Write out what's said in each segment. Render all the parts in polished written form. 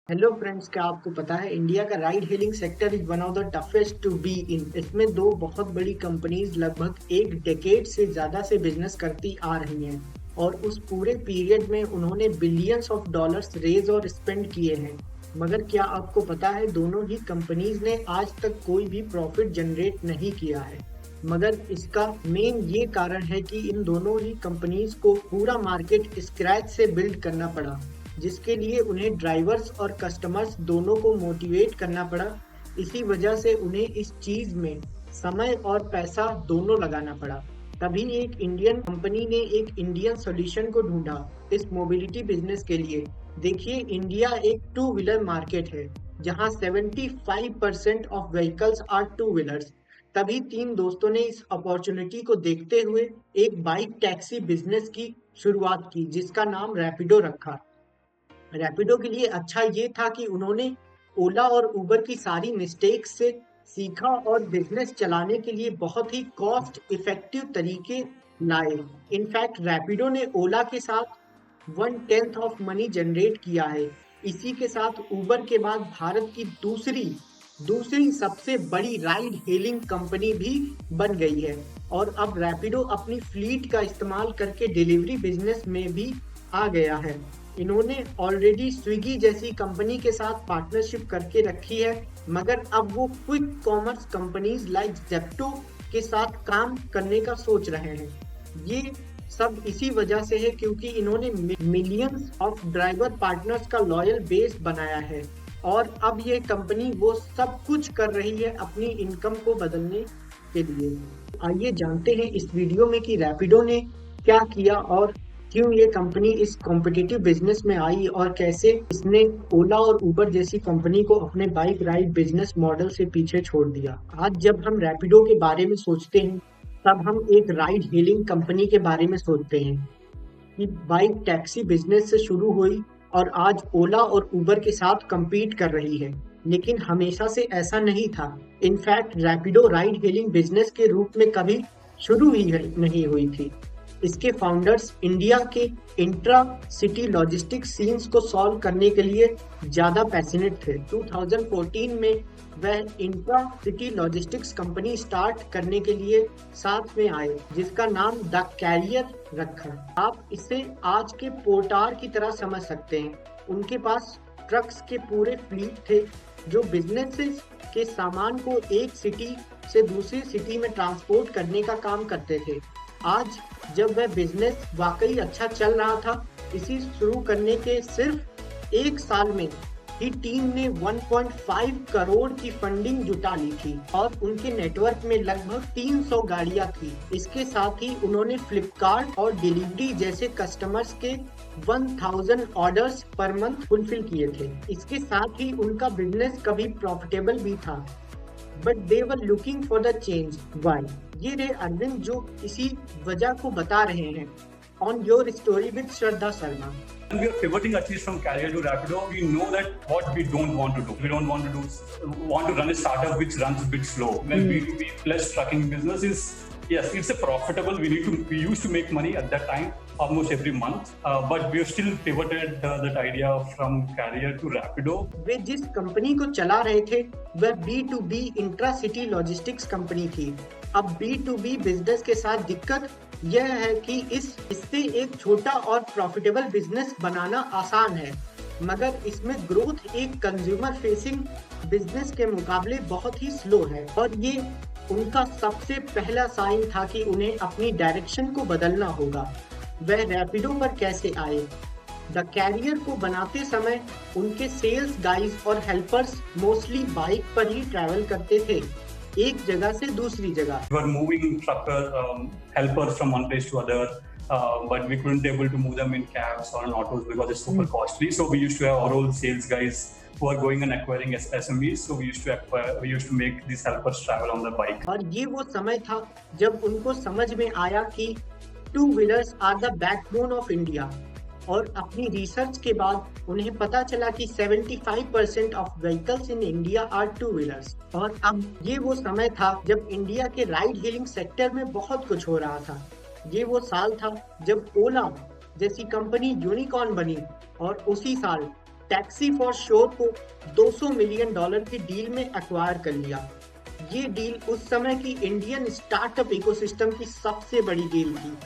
Hello friends, क्या आपको पता है इंडिया का ride hailing sector is one of the toughest to be in. इसमें दो बहुत बड़ी कंपनीज लगभग एक डेकेड से ज्यादा से बिजनेस करती आ रही हैं और उस पूरे पीरियड में उन्होंने बिलियंस ऑफ डॉलर्स रेज और स्पेंड किए हैं। मगर क्या आपको पता है दोनों ही कंपनीज ने आज तक कोई भी प्रॉफिट जनरेट नहीं किया है। मगर इसका मेन ये कारण है कि इन दोनों ही कंपनीज को पूरा मार्केट स्क्रैच से बिल्ड करना पड़ा, जिसके लिए उन्हें ड्राइवर्स और कस्टमर्स दोनों को मोटिवेट करना पड़ा। इसी वजह से उन्हें इस चीज में समय और पैसा दोनों लगाना पड़ा। तभी एक इंडियन कंपनी ने एक इंडियन सॉल्यूशन को ढूंढा इस मोबिलिटी बिजनेस के लिए। देखिए, इंडिया एक टू व्हीलर मार्केट है जहां 75% of vehicles are two wheelers. तभी तीन दोस्तों ने इस अपॉर्चुनिटी को देखते हुए एक बाइक टैक्सी बिजनेस की शुरुआत की जिसका नाम रैपिडो रखा। रैपिडो के लिए अच्छा ये था कि उन्होंने ओला और उबर की सारी मिस्टेक्स से सीखा और बिजनेस चलाने के लिए बहुत ही कॉस्ट इफेक्टिव तरीके लाए। इनफैक्ट रैपिडो ने ओला के साथ 1/10 ऑफ मनी जनरेट किया है। इसी के साथ उबर के बाद भारत की दूसरी दूसरी सबसे बड़ी राइड हेलिंग कंपनी भी बन गई है। और अब रैपिडो अपनी फ्लीट का इस्तेमाल करके डिलीवरी बिजनेस में भी आ गया है। इन्होंने ऑलरेडी स्विगी जैसी कंपनी के साथ पार्टनरशिप करके रखी है, मगर अब वो quick commerce companies like Zepto के साथ काम करने का सोच रहे हैं। ये सब इसी वजह से है क्योंकि इन्होंने मिलियंस ऑफ ड्राइवर पार्टनर्स का लॉयल बेस बनाया है और अब ये कंपनी वो सब कुछ कर रही है अपनी इनकम को बदलने के लिए। आइए जानते हैं इस वीडियो में कि रैपिडो ने क्या किया और क्यों ये कंपनी इस कॉम्पिटिटिव बिजनेस में आई और कैसे इसने ओला और उबर जैसी कंपनी को अपने बाइक राइड बिजनेस मॉडल से पीछे छोड़ दिया। आज जब हम रैपिडो के बारे में सोचते हैं तब हम एक राइड हेलिंग कंपनी के बारे में सोचते हैं कि बाइक टैक्सी बिजनेस से शुरू हुई और आज ओला और उबर के साथ compete कर रही है। लेकिन हमेशा से ऐसा नहीं था। In fact Rapido ride hailing business के रूप में कभी शुरू ही नहीं हुई थी। इसके फाउंडर्स इंडिया के इंट्रा सिटी लॉजिस्टिक्स सीन्स को सॉल्व करने के लिए ज्यादा पैशनेट थे। 2014 में वह intra city logistics company start करने के लिए साथ में आए जिसका नाम द कैरियर रखा। आप इसे आज के पोर्टार की तरह समझ सकते हैं। उनके पास ट्रक्स के पूरे फ्लीट थे जो बिजनेसेस के सामान को एक सिटी से दूसरी सिटी में ट्रांसपोर्ट करने का काम करते थे। आज जब वह बिजनेस वाकई अच्छा चल रहा था, इसी शुरू करने के सिर्फ एक साल में ही टीम ने 1.5 करोड़ की फंडिंग जुटा ली थी और उनके नेटवर्क में लगभग 300 गाड़ियां थी। इसके साथ ही उन्होंने फ्लिपकार्ट और डिलीवरी जैसे कस्टमर्स के 1000 ऑर्डर्स पर मंथ फुलफिल किए थे। इसके साथ ही उनका बिजनेस कभी प्रॉफिटेबल भी था, but they were looking for the change. Why? ये रे अरविंद जो इसी वजह को बता रहे हैं on your story with Shraddha Sharma. When we are pivoting at least from Carrier to Rapido, we know that what we don't want to do. We don't want to run a startup which runs a bit slow. When B2B plus trucking business is, yes, it's a profitable. We used to make money at that time almost every month, but we have still pivoted that idea from Carrier to Rapido. वे जिस company को चला रहे थे वह B2B intra city logistics company थी। अब B2B business के साथ दिक्कत यह है कि इससे एक छोटा और प्रॉफिटेबल बिजनेस बनाना आसान है, मगर इसमें ग्रोथ एक कंज्यूमर फेसिंग बिजनेस के मुकाबले बहुत ही स्लो है। और ये उनका सबसे पहला साइन था कि उन्हें अपनी डायरेक्शन को बदलना होगा। वह रैपिडो पर कैसे आए? द कैरियर को बनाते समय उनके सेल्स गाइज और हेल्पर्स मोस्टली बाइक पर ही ट्रैवल करते थे, एक जगह से दूसरी जगह। We were moving helpers from one place to other, but we couldn't able to move them in cabs or in autos because it's super costly. So we used to have our own sales guys who are going and acquiring SMEs. So we used to make these helpers travel on the bike. और ये वो समय था जब उनको समझ में आया कि two wheelers are the backbone of India. और अपनी रिसर्च के बाद उन्हें पता चला कि 75% of vehicles in India are two wheelers. और अब ये वो समय था जब इंडिया के राइड हेलिंग सेक्टर में बहुत कुछ हो रहा था। ये वो साल था जब ओला जैसी कंपनी यूनिकॉर्न बनी और उसी साल टैक्सी फॉर श्योर को $200 मिलियन की डील में एक्वायर कर लिया। ये डील उस समय की इंडियन स्टार्टअप इकोसिस्टम की सबसे बड़ी डील थी।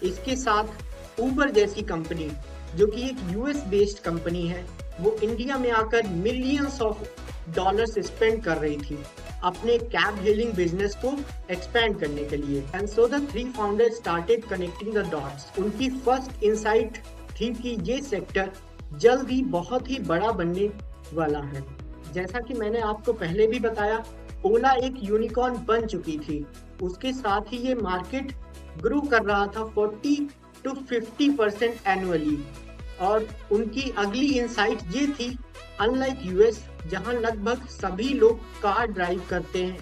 इसके साथ उबर जैसी कंपनी, जो कि एक यूएस बेस्ड कंपनी है, वो इंडिया में आकर मिलियंस ऑफ डॉलर्स स्पेंड कर रही थी अपने कैब हेलिंग बिजनेस को एक्सपेंड करने के लिए। And so the three founders started connecting the dots. उनकी फर्स्ट इंसाइट थी कि ये सेक्टर जल्द ही बहुत ही बड़ा बनने वाला है। जैसा कि मैंने आपको पहले भी बताया, ओला एक यूनिकॉर्न बन चुकी थी। उसके साथ ही ये मार्केट ग्रो कर रहा था 40 to 50% एनुअली। और उनकी अगली इंसाइट ये थी, अनलाइक यूएस जहां लगभग सभी लोग कार ड्राइव करते हैं,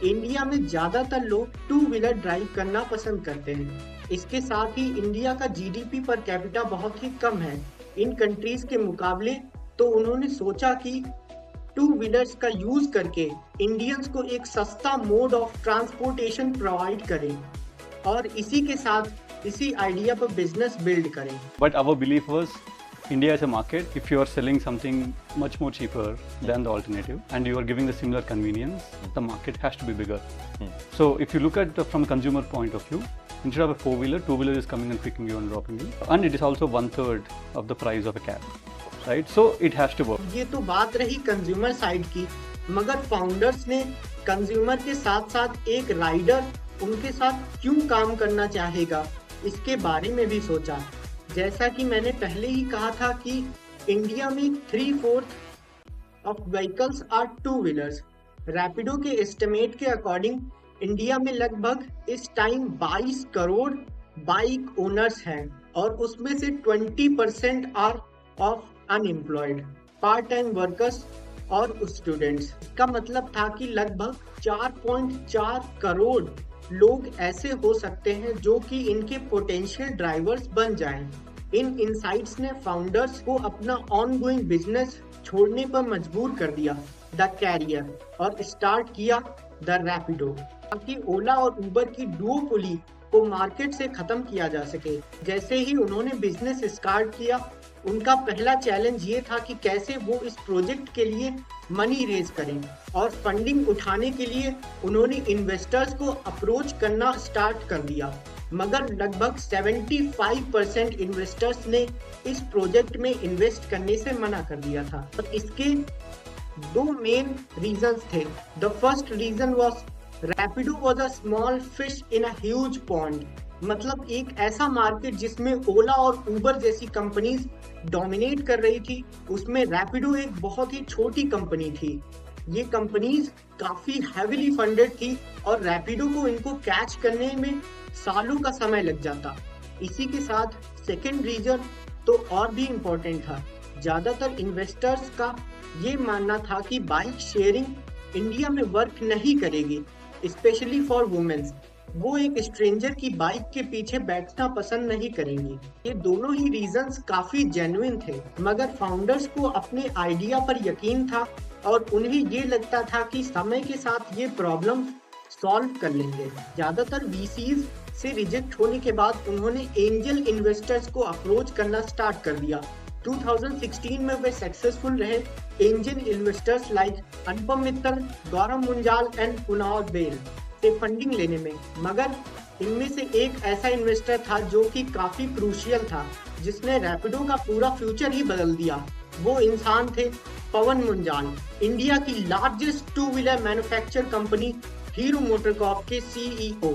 इंडिया में ज्यादातर लोग टू व्हीलर ड्राइव करना पसंद करते हैं। इसके साथ ही इंडिया का जीडीपी पर कैपिटा बहुत ही कम है इन कंट्रीज के मुकाबले, तो उन्होंने सोचा कि टू व्हीलर्स का यूज करके इंडियंस को एक सस्ता मोड ऑफ ट्रांसपोर्टेशन प्रोवाइड करें और इसी के साथ इसी आइडिया पर बिजनेस बिल्ड करें। But our belief was India is a market. If you are selling something much more cheaper than the alternative and you are giving the similar convenience, the market has to be bigger. So if you look at from consumer point of view, instead of a four-wheeler, two-wheeler is coming and picking you and dropping you, and it is also 1/3 of the price of a cab, right? So it has to work. ये तो बात रही consumer side की, मगर founders ने consumer के साथ साथ एक राइडर उनके साथ क्यों काम करना चाहेगा, इसके बारे में भी सोचा। जैसा कि मैंने पहले ही कहा था कि इंडिया में 3/4 of vehicles are two wheelers. Rapido के एस्टिमेट के अकॉर्डिंग इंडिया में लगभग इस टाइम 22 करोड़ बाइक ओनर्स हैं और उसमें से 20% are of unemployed, part time workers और स्टूडेंट्स। इसका मतलब था कि लगभग 4.4 करोड़ लोग ऐसे हो सकते हैं जो कि इनके पोटेंशियल ड्राइवर्स बन जाएं। इन इनसाइट्स ने फाउंडर्स को अपना ऑनगोइंग बिजनेस छोड़ने पर मजबूर कर दिया, द कैरियर, और स्टार्ट किया द रैपिडो, ताकि ओला और उबर की डुओपोली को मार्केट से खत्म किया जा सके। जैसे ही उन्होंने बिजनेस स्टार्ट किया, उनका पहला चैलेंज ये था कि कैसे वो इस प्रोजेक्ट के लिए मनी रेज करें, और फंडिंग उठाने के लिए उन्होंने इन्वेस्टर्स को अप्रोच करना स्टार्ट कर दिया। मगर लगभग 75% इन्वेस्टर्स ने इस प्रोजेक्ट में इन्वेस्ट करने से मना कर दिया था। और इसके दो मेन रीजंस थे। The first reason was Rapido was a small fish in a huge pond. मतलब एक ऐसा मार्केट जिसमें ओला और उबर जैसी कंपनीज डोमिनेट कर रही थी, उसमें रैपिडो एक बहुत ही छोटी कंपनी थी। ये कंपनीज काफी हैविली फंडेड थी और रैपिडो को इनको कैच करने में सालों का समय लग जाता। इसी के साथ सेकेंड रीजन तो और भी इम्पोर्टेंट था। ज्यादातर इन्वेस्टर्स का ये मानना था कि बाइक शेयरिंग इंडिया में वर्क नहीं करेगी, स्पेशली फॉर वुमेन्स। वो एक स्ट्रेंजर की बाइक के पीछे बैठना पसंद नहीं करेंगी। ये दोनों ही रीजंस काफी जेन्युइन थे, मगर फाउंडर्स को अपने आइडिया पर यकीन था और उन्हें ये लगता था कि समय के साथ ये प्रॉब्लम सॉल्व कर लेंगे। ज्यादातर वीसीज से रिजेक्ट होने के बाद उन्होंने एंजल इन्वेस्टर्स को अप्रोच करना स्टार्ट कर दिया। 2016 में वे सक्सेसफुल रहे angel investors like Anupam Mittal, Gaurav Munjal and Kunal Bahl से फंडिंग लेने में। मगर इनमें से एक ऐसा इन्वेस्टर था जो कि काफी क्रूशियल था, जिसने रैपिडो का पूरा फ्यूचर ही बदल दिया। वो इंसान थे पवन मुंजाल, इंडिया की largest two wheeler manufacture company Hero MotoCorp के सीईओ।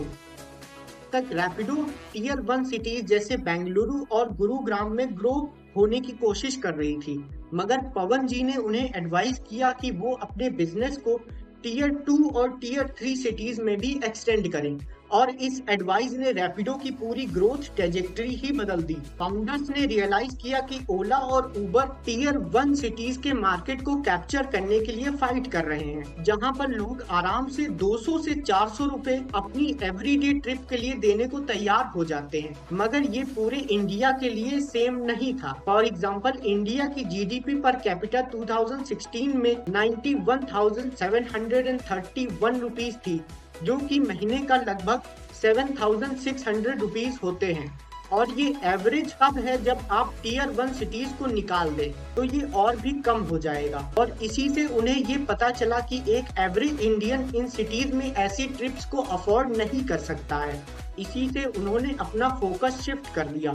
तक रैपिडो टीयर 1 सिटीज जैसे बेंगलुरु और गुरुग्राम में ग्रो होने की कोशिश कर रही थी, मगर पवन जी ने उन्हें एडवाइस किया कि वो अपने बिजनेस को टीयर 2 और टीयर 3 सिटीज में भी एक्सटेंड करें, और इस एडवाइस ने रैपिडो की पूरी ग्रोथ ट्रेजेक्टरी ही बदल दी। फाउंडर्स ने रियलाइज किया कि ओला और उबर टीयर 1 सिटीज के मार्केट को कैप्चर करने के लिए फाइट कर रहे हैं, जहां पर लोग आराम से 200 से 400 रुपए अपनी एवरीडे ट्रिप के लिए देने को तैयार हो जाते हैं। मगर ये पूरे इंडिया के लिए सेम नहीं था। फॉर एग्जाम्पल, इंडिया की जीडीपी पर कैपिटा 2016 में 91,731 रुपीज थी, जो कि महीने का लगभग 7,600 रुपीज होते हैं। और ये एवरेज कब है, जब आप टीयर 1 सिटीज को निकाल दें तो ये और भी कम हो जाएगा। और इसी से उन्हें ये पता चला कि एक एवरेज इंडियन इन सिटीज में ऐसी ट्रिप्स को अफोर्ड नहीं कर सकता है। इसी से उन्होंने अपना फोकस शिफ्ट कर दिया।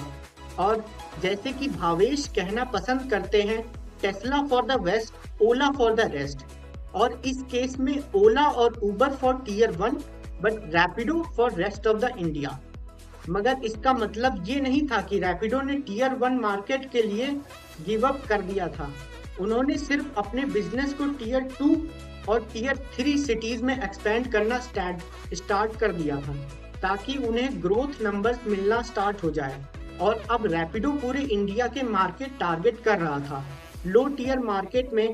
और जैसे कि भावेश कहना पसंद करते हैं, Tesla for the west, Ola for the rest. और इस केस में ओला और Uber for tier 1 but Rapido for rest of the India. मगर इसका मतलब ये नहीं था कि रैपिडो ने टीयर 1 मार्केट के लिए गिव अप कर दिया था। उन्होंने सिर्फ अपने बिजनेस को टीयर 2 और टीयर 3 सिटीज में एक्सपेंड करना स्टार्ट कर दिया था, ताकि उन्हें ग्रोथ नंबर्स मिलना स्टार्ट हो जाए। और अब रैपिडो पूरे इंडिया के मार्केट टारगेट कर रहा था। लो टीयर मार्केट में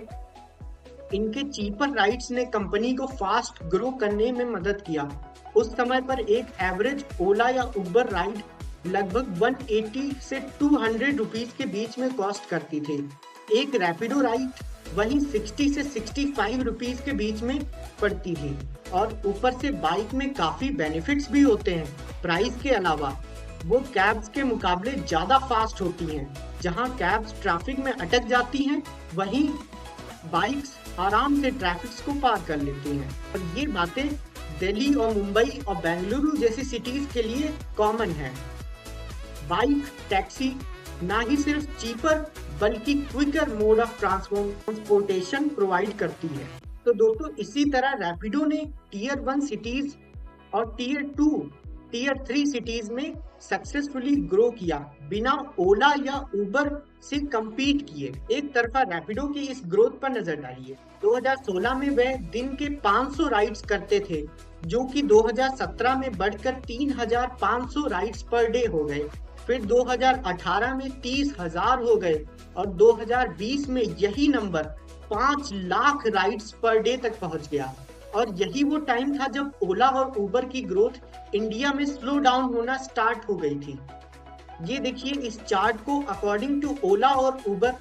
इनके चीपर राइड्स ने कंपनी को फास्ट ग्रो करने में मदद किया। उस समय पर एक एवरेज ओला या उबर राइड लगभग 180 से 200 रुपीस के बीच में कॉस्ट करती थी। एक रैपिडो राइड वहीं 60 से 65 रुपीस के बीच में पड़ती थी। और ऊपर से बाइक में काफी बेनिफिट्स भी होते हैं। प्राइस के अलावा वो कैब्स के मुकाबले ज्यादा फास्ट होती हैं। जहां कैब्स ट्रैफिक में अटक जाती हैं, वहीं बाइक्स आराम से ट्रैफिक को पार कर लेती हैं। और ये बातें दिल्ली और मुंबई और बेंगलुरु जैसी सिटीज के लिए कॉमन है। बाइक टैक्सी ना ही सिर्फ चीपर बल्कि quicker mode of transportation provide करती है। तो दोस्तों, इसी तरह रैपिडो ने टीयर 1 सिटीज और टीयर 2, टीयर 3 सिटीज में सक्सेसफुली ग्रो किया, बिना ओला या उबर से compete किए। एक तरफा रैपिडो की इस ग्रोथ पर नजर डालिए। 2016 में वह दिन के 500 राइड्स करते थे, जो कि 2017 में बढ़कर 3,500 राइड्स पर डे हो गए। फिर 2018 में 30,000 हो गए और 2020 में यही number 5 lakh rides per day तक पहुंच गया। और यही वो टाइम था जब ओला और उबर की ग्रोथ इंडिया में स्लो डाउन होना स्टार्ट हो गई थी। ये देखिए इस चार्ट को। अकॉर्डिंग टू ओला और उबर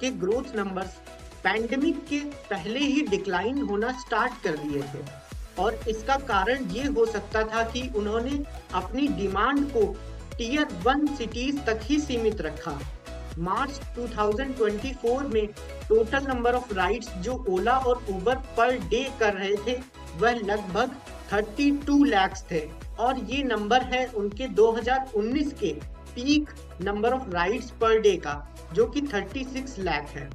के ग्रोथ नंबर्स पैंडेमिक के पहले ही डिक्लाइन होना स्टार्ट कर दिए थे। और इसका कारण ये हो सकता था कि उन्होंने अपनी डिमांड को टीयर 1 सिटीज तक ही सीमित रखा। मार्च 2024 में टोटल नंबर ऑफ राइड्स जो ओला और उबर पर डे कर रहे थे वह लगभग 32 लाख थे। और ये नंबर है उनके 2019 के peak number of rides per day का, जो कि 36 लाख है।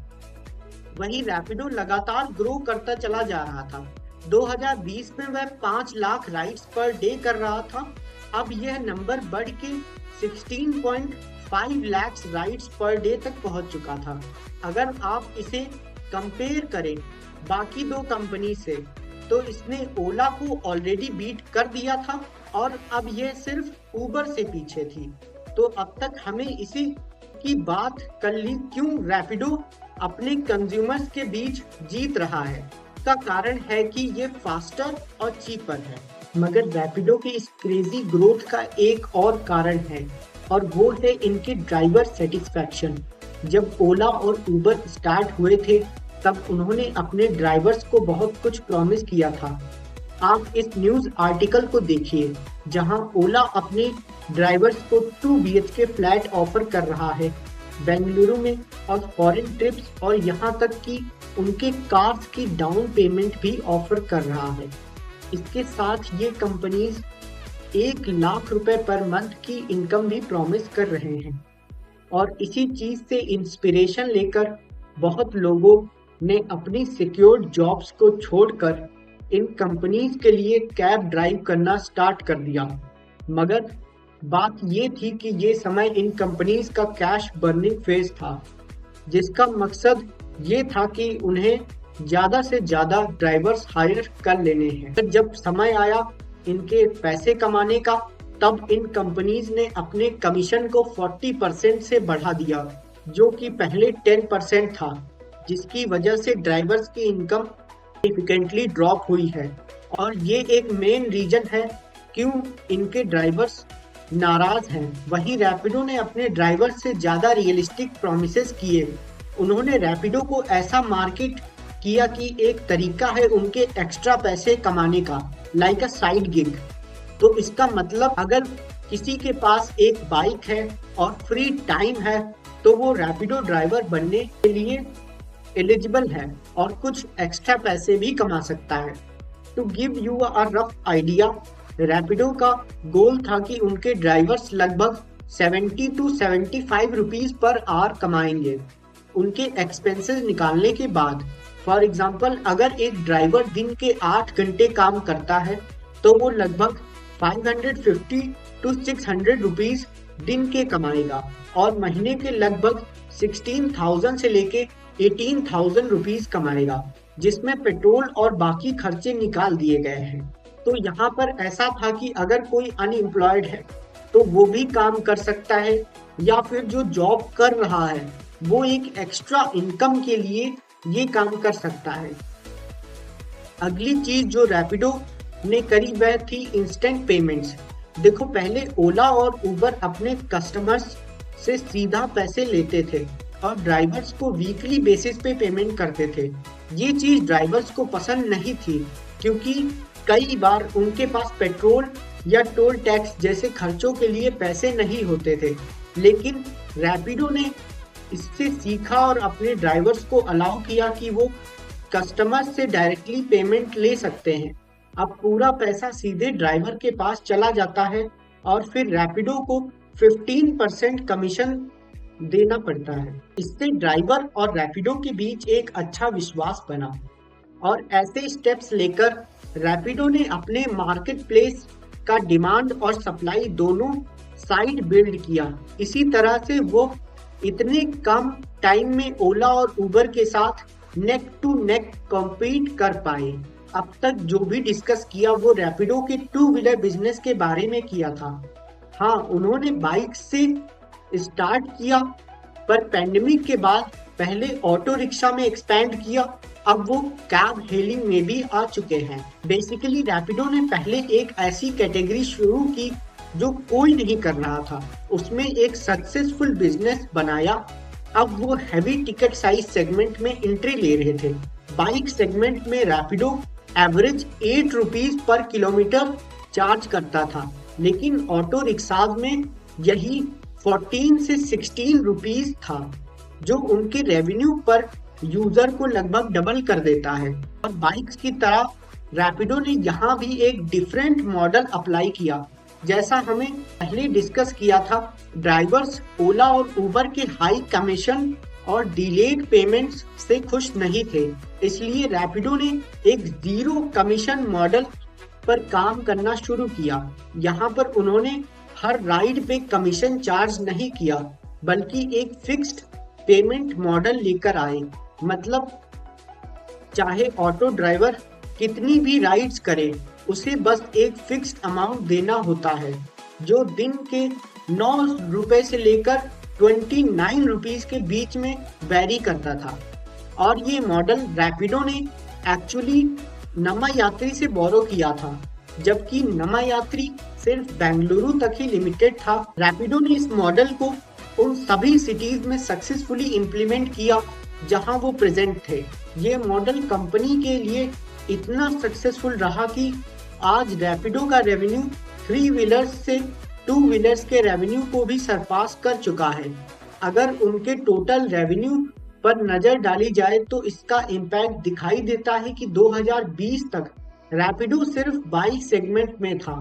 वहीं रैपिडो लगातार ग्रो करता चला जा रहा था। 2020 में वह 5 लाख राइड्स पर डे कर रहा था। अब यह नंबर बढ़ के 16.5 लाख राइड्स पर डे तक पहुंच चुका था। अगर आप इसे कंपेयर करें बाकी दो कंपनी से, तो इसने ओला को ऑलरेडी बीट कर दिया था और अब यह सिर्फ उबर से पीछे थी। तो अब तक हमें इसी की बात कर ली, क्यों रैपिडो अपने कंज्यूमर्स के बीच जीत रहा है। इसका कारण है कि ये फास्टर और चीपर है। मगर रैपिडो की इस क्रेजी ग्रोथ का एक और कारण है, और वो है इनके ड्राइवर सेटिस्फैक्शन। जब ओला और उबर स्टार्ट हुए थे तब उन्होंने अपने ड्राइवर्स को बहुत कुछ प्रॉमिस किया था। आप इस न्यूज़ आर्टिकल को देखिए, जहां ओला अपने ड्राइवर्स को 2 BHK फ्लैट ऑफर कर रहा है बेंगलुरु में, और फॉरेन ट्रिप्स, और यहां तक कि उनके कार्स की डाउन पेमेंट भी ऑफर कर रहा है। इसके साथ ये कंपनीज 1 लाख रुपए पर मंथ की इनकम भी प्रॉमिस कर रहे हैं। और इसी चीज से इंस्पिरेशन लेकर बहुत लोगों ने अपनी सिक्योर्ड जॉब्स को छोड़कर इन कंपनीज के लिए कैब ड्राइव करना स्टार्ट कर दिया। मगर बात ये थी कि ये समय इन कंपनीज का कैश बर्निंग फेज था, जिसका मकसद ये था कि उन्हें ज़्यादा से ज़्यादा ड्राइवर्स हायर कर लेने हैं। जब समय आया इनके पैसे कमाने का, तब इन कंपनीज ने अपने कमीशन को 40% से बढ़ा दिया, जो कि पहले 10% था, जिसकी वजह से ड्राइवर्स की इनकम सिग्निफिकेंटली ड्रॉप हुई है। और ये एक मेन रीजन है क्यों इनके ड्राइवर्स नाराज हैं। वहीं रैपिडो ने अपने ड्राइवर्स से ज़्यादा रियलिस्टिक प्रॉमिसेस किए। उन्होंने रैपिडो को ऐसा मार्केट किया कि एक तरीका है उनके एक्स्ट्रा पैसे कमाने का, लाइक अ साइड गिग। तो इसका मतलब अगर किसी के पास एक बाइक है और फ्री टाइम है तो वो रैपिडो ड्राइवर बनने के लिए एलिजिबल है और कुछ एक्स्ट्रा पैसे भी कमा सकता है। To give you a rough idea, Rapido का गोल था कि उनके ड्राइवर्स लगभग 70 to 75 रुपीज पर आवर कमाएंगे उनके एक्सपेंसेस निकालने के बाद। फॉर एग्जाम्पल, अगर एक ड्राइवर दिन के 8 घंटे काम करता है तो वो लगभग 550 to 600 रुपीज दिन के कमाएगा और महीने के लगभग 16,000 से लेके 18,000 रुपीज कमाएगा, जिसमें पेट्रोल और बाकी खर्चे निकाल दिए गए हैं। तो यहाँ पर ऐसा था कि अगर कोई अनएम्प्लॉयड है तो वो भी काम कर सकता है, या फिर जो जॉब कर रहा है वो एक एक्स्ट्रा इनकम के लिए ये काम कर सकता है। अगली चीज जो रैपिडो ने करी वह थी इंस्टेंट पेमेंट्स। देखो, पहले ओला और उबर अपने कस्टमर्स से सीधा पैसे लेते थे और ड्राइवर्स को वीकली बेसिस पे पेमेंट करते थे। ये चीज ड्राइवर्स को पसंद नहीं थी क्योंकि कई बार उनके पास पेट्रोल या टोल टैक्स जैसे खर्चों के लिए पैसे नहीं होते थे। लेकिन रैपिडो ने इससे सीखा और अपने ड्राइवर्स को अलाउ किया कि वो कस्टमर्स से डायरेक्टली पेमेंट ले सकते हैं। अब पूरा पैसा सीधे ड्राइवर के पास चला जाता है और फिर रैपिडो को 15% कमीशन देना पड़ता है। इससे ड्राइवर और रैपिडो के बीच एक अच्छा विश्वास बना और ऐसे स्टेप्स लेकर रैपिडो ने अपने मार्केट प्लेस का डिमांड और सप्लाई दोनों साइड बिल्ड किया। इसी तरह से वो इतने कम टाइम में ओला और उबर के साथ नेक टू नेक कॉम्पीट कर पाए। अब तक जो भी डिस्कस किया वो रैपिडो के 2 व्हीलर बिजनेस के बारे में किया था। हाँ, उन्होंने बाइक से स्टार्ट किया, पर पैंडेमिक के बाद पहले ऑटो रिक्शा में एक्सपैंड किया, अब वो कैब हेलिंग में भी आ चुके हैं। बेसिकली रैपिडो ने पहले एक ऐसी कैटेगरी शुरू की जो कोई नहीं कर रहा था, उसमें एक सक्सेसफुल बिजनेस बनाया। अब वो हैवी टिकट साइज सेगमेंट में एंट्री ले रहे थे। बाइक सेगमेंट में Rapido average 8 rupees per kilometre charge करता था, लेकिन ऑटो रिक्शाज में यही 14 से 16 रुपीज था, जो उनके रेवेन्यू पर यूजर को लगभग डबल कर देता है। और बाइक्स की तरह रैपिडो ने यहाँ भी एक डिफरेंट मॉडल अप्लाई किया। जैसा हमें पहले डिस्कस किया था, ड्राइवर्स ओला और उबर के हाई कमीशन और डिलेड पेमेंट्स से खुश नहीं थे, इसलिए रैपिडो ने एक 0 कमीशन मॉडल पर काम करना शुरू किया। यहाँ पर उन्होंने हर राइड पे कमीशन चार्ज नहीं किया, बल्कि एक फिक्स्ड पेमेंट मॉडल लेकर आए। मतलब चाहे ऑटो ड्राइवर कितनी भी राइड्स करे, उसे बस एक फिक्स्ड अमाउंट देना होता है, जो दिन के 9 रुपए से लेकर 29 रुपीज के बीच में वेरी करता था। और ये मॉडल रैपिडो ने एक्चुअली नमा यात्री से बोरो किया था, जबकि नमा यात्री सिर्फ बेंगलुरु तक ही लिमिटेड था। रैपिडो ने इस मॉडल को उन सभी सिटीज में सक्सेसफुली इम्प्लीमेंट किया जहां वो प्रेजेंट थे। ये मॉडल कंपनी के लिए इतना सक्सेसफुल रहा कि आज रैपिडो का रेवेन्यू 3 व्हीलर्स से 2 व्हीलर्स के रेवेन्यू को भी सरपास कर चुका है। अगर उनके टोटल रेवेन्यू पर नजर डाली जाए तो इसका इम्पैक्ट दिखाई देता है कि 2020 तक रैपिडो सिर्फ बाइक सेगमेंट में था,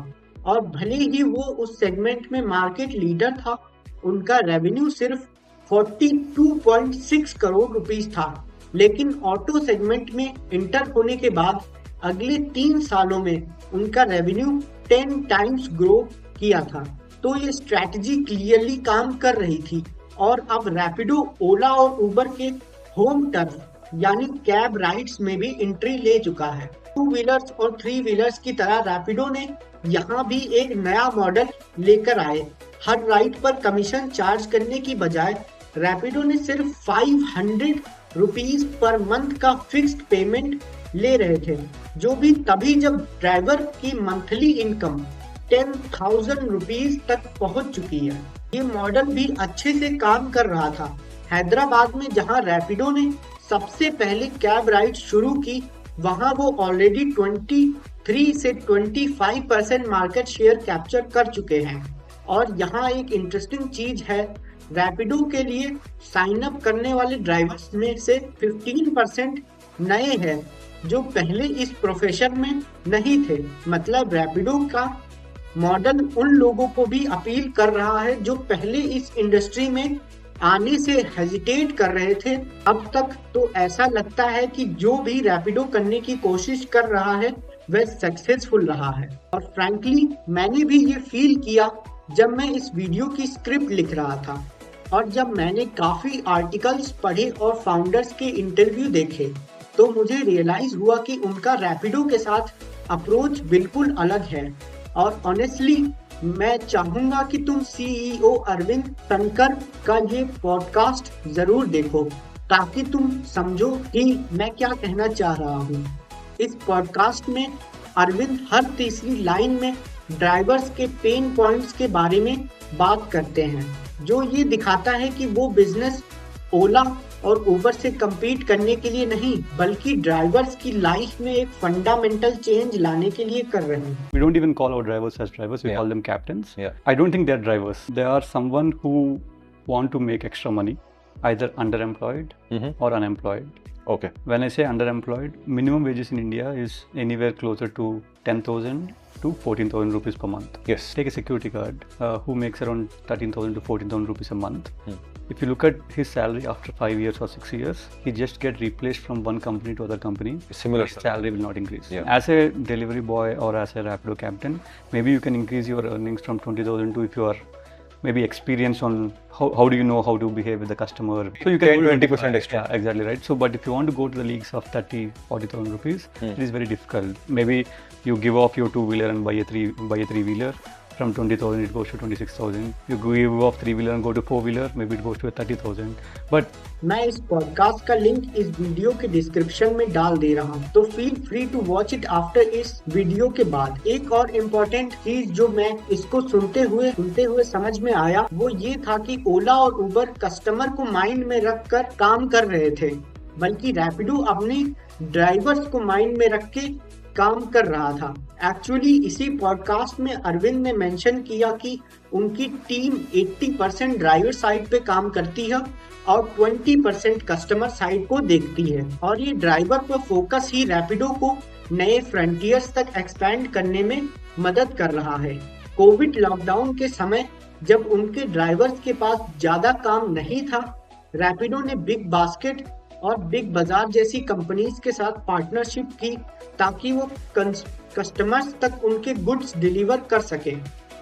और भले ही वो उस सेगमेंट में मार्केट लीडर था, उनका रेवेन्यू सिर्फ 42.6 करोड़ रुपीस था। लेकिन ऑटो सेगमेंट में इंटर होने के बाद अगले 3 सालों में उनका रेवेन्यू 10 टाइम्स ग्रो किया था। तो ये स्ट्रैटेजी क्लियरली काम कर रही थी, और अब रैपिडो ओला और उबर के होम टर्फ यानी कैब राइड्स में भी एंट्री ले चुका है। 2 व्हीलर्स और 3 व्हीलर्स की तरह रैपिडो ने यहाँ भी एक नया मॉडल लेकर आए। हर राइड पर कमीशन चार्ज करने की बजाय रैपिडो ने सिर्फ 500 रुपीज पर मंथ का फिक्स्ड पेमेंट ले रहे थे, जो भी तभी जब ड्राइवर की मंथली इनकम 10,000 रुपीज तक पहुंच चुकी है। ये मॉडल भी अच्छे से काम कर रहा था। हैदराबाद में जहां रैपिडो ने सबसे पहले कैब राइड शुरू की, वहां वो ऑलरेडी 23 से 25% मार्केट शेयर कैप्चर कर चुके हैं। और यहाँ एक इंटरेस्टिंग चीज है, रैपिडो के लिए साइन अप करने वाले ड्राइवर्स में से 15% नए हैं जो पहले इस प्रोफेशन में नहीं थे। मतलब रैपिडो का मॉडल उन लोगों को भी अपील कर रहा है जो पहले इस इंडस्ट्री में आने से हेजिटेट कर रहे थे अब तक। तो ऐसा लगता है कि जो भी रैपिडो करने की कोशिश कर रहा है वह सक्सेसफुल रहा है। और फ्रैंकली मैंने भी ये फील किया जब मैं इस वीडियो की स्क्रिप्ट लिख रहा था और जब मैंने काफी आर्टिकल्स पढ़े और फाउंडर्स के इंटरव्यू देखे, तो मुझे रियलाइज हुआ कि उनका रैपिडो के साथ अप्रोच बिल्कुल अलग है। और ऑनेस्टली मैं चाहूंगा कि तुम CEO अरविंद शंकर का ये पॉडकास्ट जरूर देखो ताकि तुम समझो कि मैं क्या कहना चाह रहा हूँ। इस पॉडकास्ट में अरविंद हर तीसरी लाइन में ड्राइवर्स के पेन पॉइंट्स के बारे में बात करते हैं, जो ये दिखाता है कि वो बिजनेस ओला और उबर से कम्पीट करने के लिए नहीं बल्कि ड्राइवर्स की लाइफ में एक फंडामेंटल चेंज लाने के लिए कर रहे हैं। We don't even call our drivers as drivers, we call them captains. I don't think they're drivers. They are someone who want to make extra money, either underemployed or unemployed. Okay. When I say underemployed, minimum wages in India is anywhere closer to 10,000 to 14,000 rupees per month. Yes. Take a security guard who makes around 13,000 to 14,000 rupees a month. If you look at his salary after 5 years or 6 years, he just get replaced from one company to other company. Similar his salary will not increase. Yeah. As a delivery boy or as a Rapido captain, maybe you can increase your earnings from 20,000 to if you are maybe experienced on how do you know how to behave with the customer. So you can 10-20% extra. Yeah, exactly right. So but if you want to go to the leagues of 30,000-40,000 rupees, it is very difficult. Maybe you give off your two-wheeler and buy a three-wheeler. From 20,000 it goes to 26,000. You give off three-wheeler and go to four-wheeler, maybe it goes to 30,000. But मैं इस podcast का link इस video के description में डाल दे रहा हूँ, तो feel free to watch it after इस वीडियो के बाद। एक और इम्पोर्टेंट चीज जो मैं इसको सुनते हुए समझ में आया वो ये था कि ओला और उबर कस्टमर को माइंड में रखकर काम कर रहे थे, बल्कि रैपिडो अपने ड्राइवर्स को माइंड में रख के काम कर रहा था। एक्चुअली इसी पॉडकास्ट में अरविंद ने मेंशन किया कि उनकी टीम 80% ड्राइवर साइड पे काम करती है और 20% कस्टमर साइड को देखती है, और ये ड्राइवर पर फोकस ही रैपिडो को नए फ्रंटियर्स तक एक्सपैंड करने में मदद कर रहा है। कोविड लॉकडाउन के समय जब उनके ड्राइवर्स के पास ज्यादा काम नहीं था, रैपिडो ने बिग बास्केट और बिग बाजार जैसी कंपनीज के साथ पार्टनरशिप की ताकि वो कस्टमर्स तक उनके गुड्स डिलीवर कर सके।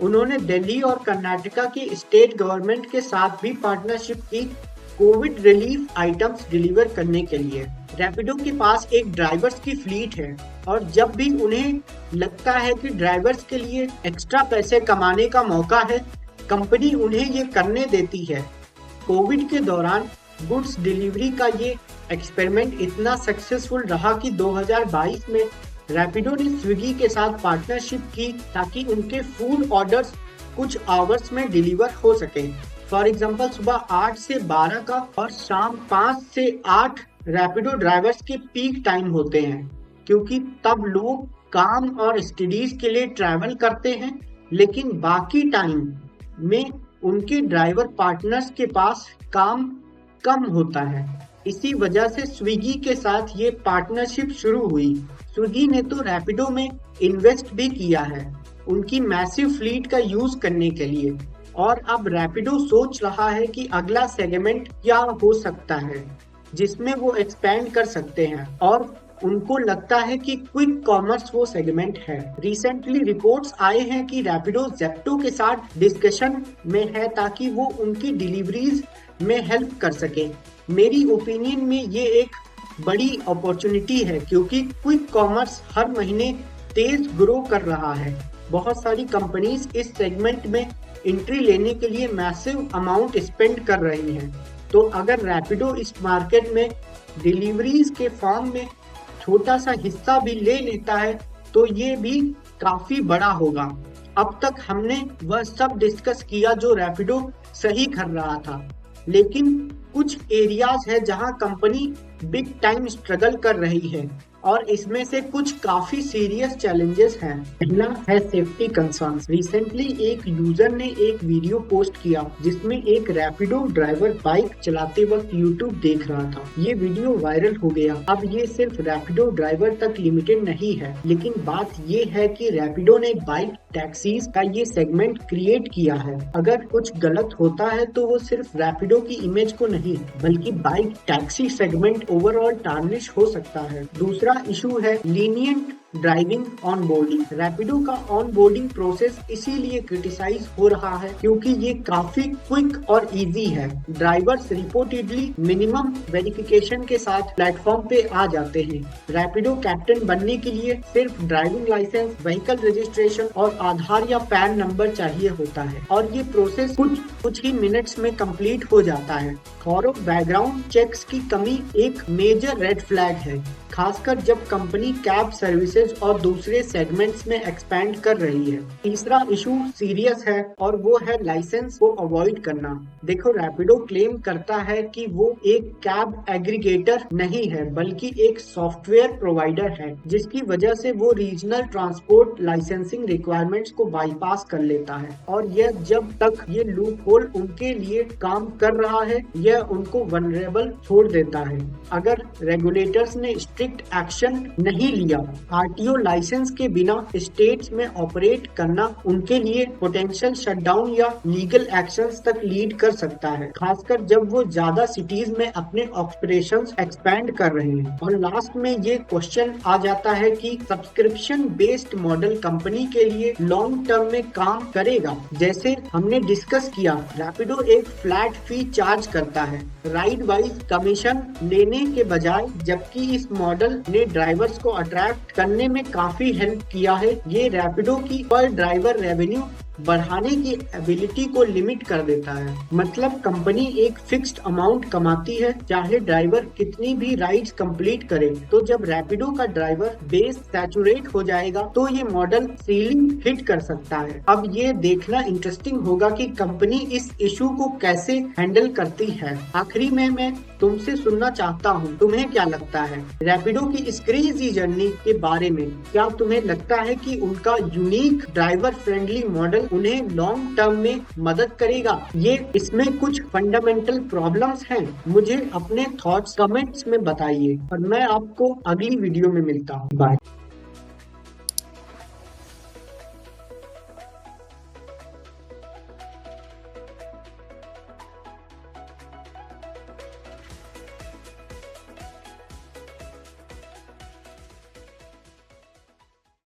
उन्होंने दिल्ली और कर्नाटका की स्टेट गवर्नमेंट के साथ भी पार्टनरशिप की कोविड रिलीफ आइटम्स डिलीवर करने के लिए। रैपिडो के पास एक ड्राइवर्स की फ्लीट है और जब भी उन्हें लगता है कि ड्राइवर्स के लिए एक्स्ट्रा पैसे कमाने का मौका है, कंपनी उन्हें ये करने देती है। कोविड के दौरान गुड्स डिलीवरी का ये एक्सपेरिमेंट इतना सक्सेसफुल रहा कि 2022 में रैपिडो ने स्विगी के साथ पार्टनरशिप की ताकि उनके फूड ऑर्डर्स कुछ आवर्स में डिलीवर हो सके। फॉर एग्जांपल सुबह 8 से 12 का और शाम 5 से 8 रैपिडो ड्राइवर्स के पीक टाइम होते हैं, क्योंकि तब लोग काम और स्टडीज के लिए ट्रैवल करते हैं, लेकिन बाकी टाइम में उनके ड्राइवर पार्टनर्स के पास काम कम होता है। इसी वजह से स्विगी के साथ ये पार्टनरशिप शुरू हुई। स्विगी ने तो रैपिडो में इन्वेस्ट भी किया है उनकी मैसिव फ्लीट का यूज करने के लिए, और अब रैपिडो सोच रहा है कि अगला सेगमेंट क्या हो सकता है जिसमें वो एक्सपैंड कर सकते हैं, और उनको लगता है कि क्विक कॉमर्स वो सेगमेंट है। रिसेंटली रिपोर्ट्स आए हैं कि रैपिडो ज़ेप्टो के साथ डिस्कशन में है ताकि वो उनकी डिलीवरीज में हेल्प कर सके। मेरी ओपिनियन में ये एक बड़ी अपॉर्चुनिटी है क्योंकि क्विक कॉमर्स हर महीने तेज ग्रो कर रहा है। बहुत सारी कंपनीज इस सेगमेंट में एंट्री लेने के लिए मैसिव अमाउंट स्पेंड कर रही हैं। तो अगर रैपिडो इस मार्केट में डिलीवरीज के फॉर्म में छोटा सा हिस्सा भी ले लेता है तो ये भी काफी बड़ा होगा। अब तक हमने वह सब डिस्कस किया जो रैपिडो सही कर रहा था, लेकिन कुछ एरियाज है जहां कंपनी बिग टाइम स्ट्रगल कर रही है और इसमें से कुछ काफी सीरियस चैलेंजेस हैं। पहला है सेफ्टी कंसर्न्स। रिसेंटली एक यूजर ने एक वीडियो पोस्ट किया जिसमें एक रैपिडो ड्राइवर बाइक चलाते वक्त यूट्यूब देख रहा था। ये वीडियो वायरल हो गया। अब ये सिर्फ रैपिडो ड्राइवर तक लिमिटेड नहीं है, लेकिन बात ये है कि रैपिडो ने बाइक टैक्सीज का ये सेगमेंट क्रिएट किया है। अगर कुछ गलत होता है तो वो सिर्फ रैपिडो की इमेज को नहीं बल्कि bike taxi segment overall tarnish हो सकता है। दूसरा इशू है lenient driving on boarding. Rapido का ऑन बोर्डिंग प्रोसेस इसीलिए क्रिटिसाइज हो रहा है क्योंकि ये काफी क्विक और इजी है। ड्राइवर्स रिपोर्टेडली मिनिमम वेरिफिकेशन के साथ प्लेटफॉर्म पे आ जाते हैं। रैपिडो कैप्टन बनने के लिए सिर्फ ड्राइविंग लाइसेंस, व्हीकल रजिस्ट्रेशन और आधार या पैन नंबर चाहिए होता है और ये प्रोसेस कुछ ही मिनट्स में कंप्लीट हो जाता है। थॉरो बैकग्राउंड चेक्स की कमी एक मेजर रेड फ्लैग है, खासकर जब कंपनी कैब सर्विसेज और दूसरे सेगमेंट्स में एक्सपैंड कर रही है। तीसरा इशू सीरियस है और वो है लाइसेंस को अवॉइड करना। देखो, रैपिडो क्लेम करता है कि वो एक कैब एग्रीगेटर नहीं है बल्कि एक सॉफ्टवेयर प्रोवाइडर है, जिसकी वजह से वो रीजनल ट्रांसपोर्ट लाइसेंसिंग रिक्वायरमेंट्स को बाईपास कर लेता है और यह जब तक ये लूप होल उनके लिए काम कर रहा है यह उनको वनरेबल छोड़ देता है। अगर रेगुलेटर्स ने स्ट्रिक्ट एक्शन नहीं लिया, आरटीओ लाइसेंस के बिना स्टेट्स में ऑपरेट करना उनके लिए पोटेंशियल शटडाउन या लीगल एक्शंस तक लीड कर सकता है, खासकर जब वो ज्यादा सिटीज में अपने ऑपरेशंस एक्सपैंड कर रहे हैं। और लास्ट में ये क्वेश्चन आ जाता है कि सब्सक्रिप्शन बेस्ड मॉडल कंपनी के लिए लॉन्ग टर्म में काम करेगा। जैसे हमने डिस्कस किया, रैपिडो एक फ्लैट फी चार्ज करता है राइड वाइज कमीशन लेने के बजाय, जबकि इस मॉडल ने ड्राइवर्स को अट्रैक्ट करने में काफी हेल्प किया है। ये रैपिडो की पर ड्राइवर रेवेन्यू बढ़ाने की एबिलिटी को लिमिट कर देता है। मतलब कंपनी एक फिक्स्ड अमाउंट कमाती है चाहे ड्राइवर कितनी भी राइड्स कंप्लीट करे। तो जब रैपिडो का ड्राइवर बेस सैचुरेट हो जाएगा तो ये मॉडल सीलिंग हिट कर सकता है। अब ये देखना इंटरेस्टिंग होगा कि कंपनी इस इशू को कैसे हैंडल करती है। आखिरी में मैं तुमसे सुनना चाहता हूँ, तुम्हें क्या लगता है रैपिडो की इस क्रेजी जर्नी के बारे में? क्या तुम्हें लगता है कि उनका यूनिक ड्राइवर फ्रेंडली मॉडल उन्हें लॉन्ग टर्म में मदद करेगा? ये इसमें कुछ फंडामेंटल प्रॉब्लम्स हैं। मुझे अपने थॉट्स कमेंट्स में बताइए और मैं आपको अगली वीडियो में मिलता हूँ। बाय।